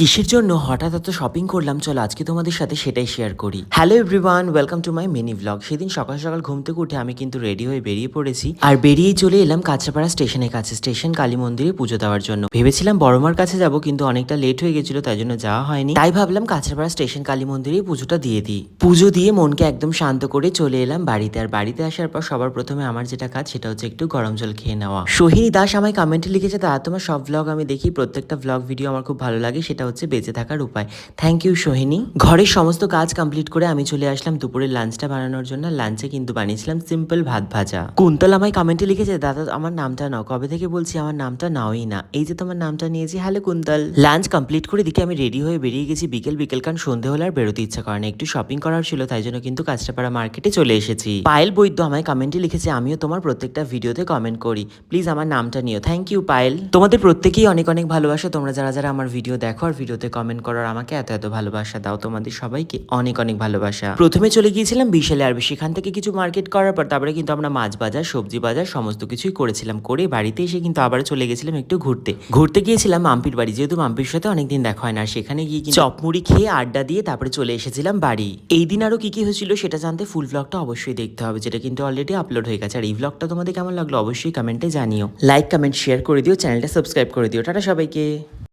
কিসের জন্য হঠাৎ এত শপিং করলাম, চলো আজকে তোমাদের সাথে সেটাই শেয়ার করি। Hello everyone, welcome to my mini blog. সেদিন সকাল সকাল ঘুম থেকে উঠে আমি কিন্তু রেডি হয়ে বেরিয়ে পড়েছি, আর বেরিয়েই চলে এলাম কাঁচরাপাড়া স্টেশনের কাছে, স্টেশন কালী মন্দিরে পুজো দেওয়ার জন্য। ভেবেছিলাম বড়মার কাছে যাব, কিন্তু অনেকটা লেট হয়ে গেছিল, তাই জন্য যাওয়া হয়নি। তাই ভাবলাম কাঁচরাপাড়া স্টেশন কালী মন্দিরেই পুজোটা দিয়ে দিই। পুজো দিয়ে মনকে একদম শান্ত করে চলে এলাম বাড়িতে। আর বাড়িতে আসার পর সবার প্রথমে আমার যেটা কাজ সেটা হচ্ছে একটু গরম জল খেয়ে নেওয়া। সোহিনী দাস আমায় কমেন্টে লিখেছে, দাদা তোমার সব ব্লগ আমি দেখি, প্রত্যেকটা ব্লগ ভিডিও আমার খুব ভালো লাগে, সেটা হচ্ছে বেঁচে থাকার উপায়। Thank you Sohini. ঘরের সমস্ত কাজ কমপ্লিট করে আমি চলে আসলাম দুপুরের লাঞ্চটা বানানোর জন্য। লাঞ্চে কিন্তু বানিয়েছিলাম সিম্পল ভাত ভাজা। কুন্তল আমায় কমেন্টে লিখেছে, দাদা আমার নামটা নাও, কবে থেকে বলছি আমার নামটা নাওই না, এই যে তোমার নামটা নিয়েছি। হ্যালো কুন্তল। লাঞ্চ কমপ্লিট করে দিকে আমি রেডি হয়ে বেরিয়ে গেছি বিকেল বিকেল, কারণ সন্ধে হলে আর বেরোতে ইচ্ছা করে না, একটু শপিং করার ছিল, তাই জন্য কিন্তু কাঁচরাপাড়া মার্কেটে চলে এসেছি। পায়েল বৈদ্য আমায় কমেন্টে লিখেছে, আমিও তোমার প্রত্যেকটা ভিডিওতে কমেন্ট করি, প্লিজ আমার নামটা নিও। Thank you Payel. তোমাদের প্রত্যেকেই অনেক অনেক ভালোবাসা, তোমরা যারা যারা আমার ভিডিও দেখো আর ভিডিওতে কমেন্ট করো, আর আমাকে এত এত ভালোবাসা দাও, তোমাদের সবাইকে অনেক অনেক ভালোবাসা। প্রথমে চলে গিয়েছিলাম বিশালে, আর সেখান থেকে কিছু মার্কেট করার পর তারপরে কিন্তু আমরা মাছ বাজার, সবজি বাজার সমস্ত কিছুই করেছিলাম। করে বাড়িতে এসে কিন্তু আবার চলে গেছিলাম একটু ঘুরতে গিয়েছিলাম মাম্পির বাড়ি, যেহেতু মাম্পির সাথে অনেকদিন দেখা হয় না। সেখানে গিয়ে চপমুড়ি খেয়ে আড্ডা দিয়ে তারপরে চলে এসেছিলাম বাড়ি। এই দিন আরো কি কি হয়েছিল সেটা জানতে ফুল ব্লগটা অবশ্যই দেখতে হবে, যেটা কিন্তু অলরেডি আপলোড হয়ে গেছে। আর এই ব্লগটা তোমাদের কেমন লাগলো অবশ্যই কমেন্টে জানিও। লাইক কমেন্ট শেয়ার করে দিও, চ্যানেলটা সাবস্ক্রাইব করে দিও। টাটা সবাইকে।